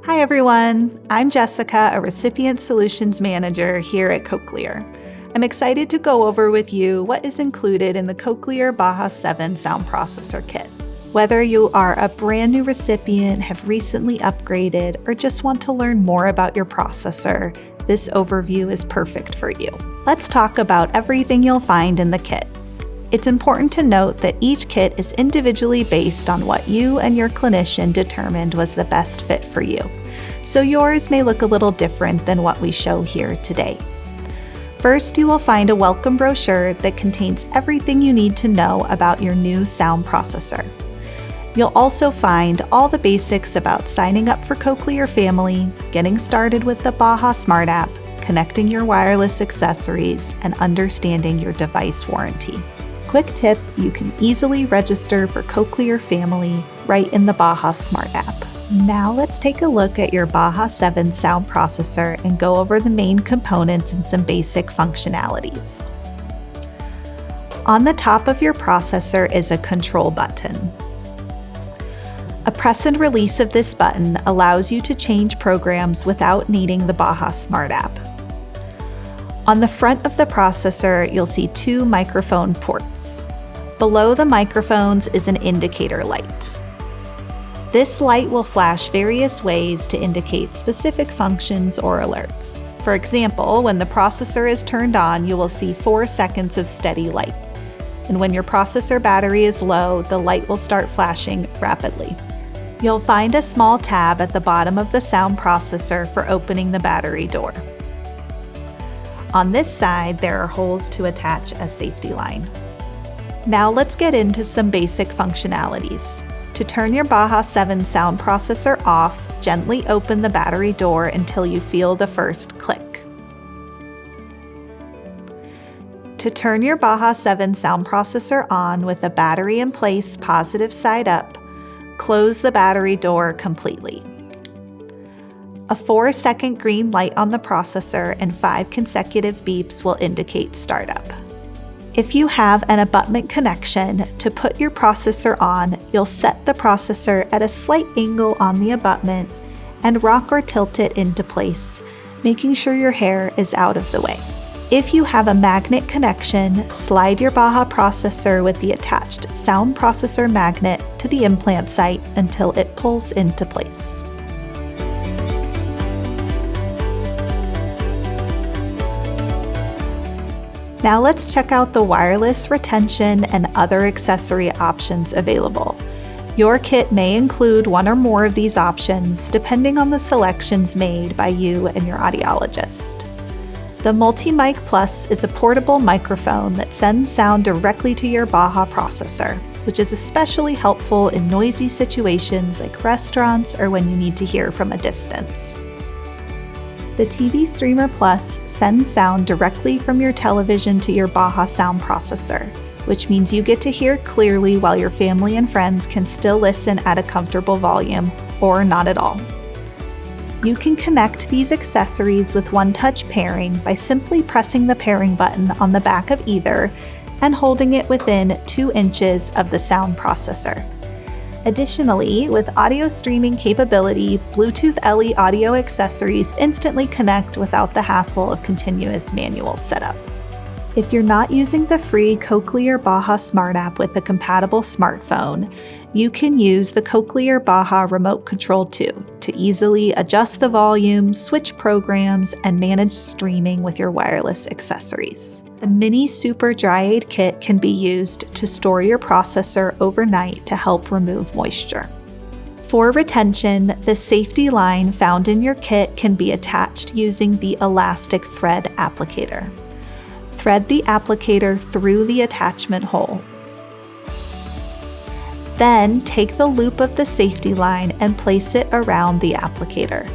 Hi everyone, I'm Jessica, a Recipient Solutions Manager here at Cochlear. I'm excited to go over with you what is included in the Cochlear Baha 7 Sound Processor Kit. Whether you are a brand new recipient, have recently upgraded, or just want to learn more about your processor, this overview is perfect for you. Let's talk about everything you'll find in the kit. It's important to note that each kit is individually based on what you and your clinician determined was the best fit for you, so yours may look a little different than what we show here today. First, you will find a welcome brochure that contains everything you need to know about your new sound processor. You'll also find all the basics about signing up for Cochlear Family, getting started with the Baha Smart App, connecting your wireless accessories, and understanding your device warranty. Quick tip, you can easily register for Cochlear Family right in the Baha Smart App. Now let's take a look at your Baha 7 sound processor and go over the main components and some basic functionalities. On the top of your processor is a control button. A press and release of this button allows you to change programs without needing the Baha Smart App. On the front of the processor, you'll see two microphone ports. Below the microphones is an indicator light. This light will flash various ways to indicate specific functions or alerts. For example, when the processor is turned on, you will see 4 seconds of steady light. And when your processor battery is low, the light will start flashing rapidly. You'll find a small tab at the bottom of the sound processor for opening the battery door. On this side, there are holes to attach a safety line. Now let's get into some basic functionalities. To turn your Baha 7 sound processor off, gently open the battery door until you feel the first click. To turn your Baha 7 sound processor on with the battery in place positive side up, close the battery door completely. A 4-second green light on the processor and 5 consecutive beeps will indicate startup. If you have an abutment connection, to put your processor on, you'll set the processor at a slight angle on the abutment and rock or tilt it into place, making sure your hair is out of the way. If you have a magnet connection, slide your Baha processor with the attached sound processor magnet to the implant site until it pulls into place. Now let's check out the wireless retention and other accessory options available. Your kit may include one or more of these options depending on the selections made by you and your audiologist. The Multi-Mic Plus is a portable microphone that sends sound directly to your Baha processor, which is especially helpful in noisy situations like restaurants or when you need to hear from a distance. The TV Streamer Plus sends sound directly from your television to your Baha sound processor, which means you get to hear clearly while your family and friends can still listen at a comfortable volume, or not at all. You can connect these accessories with one-touch pairing by simply pressing the pairing button on the back of either and holding it within 2 inches of the sound processor. Additionally, with audio streaming capability, Bluetooth LE audio accessories instantly connect without the hassle of continuous manual setup. If you're not using the free Cochlear Baha Smart App with a compatible smartphone, you can use the Cochlear Baha Remote Control 2 to easily adjust the volume, switch programs, and manage streaming with your wireless accessories. The mini Super Dry Aid Kit can be used to store your processor overnight to help remove moisture. For retention, the safety line found in your kit can be attached using the elastic thread applicator. Thread the applicator through the attachment hole. Then take the loop of the safety line and place it around the applicator.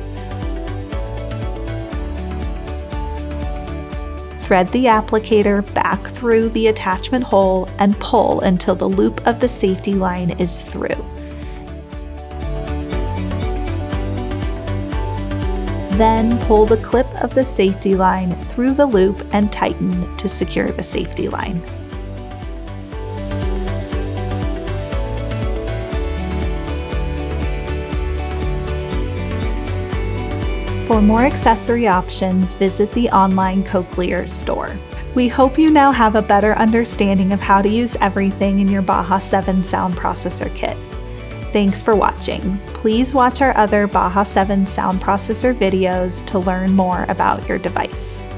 Thread the applicator back through the attachment hole and pull until the loop of the safety line is through. Then pull the clip of the safety line through the loop and tighten to secure the safety line. For more accessory options, visit the online Cochlear store. We hope you now have a better understanding of how to use everything in your Baha 7 sound processor kit. Thanks for watching. Please watch our other Baha 7 sound processor videos to learn more about your device.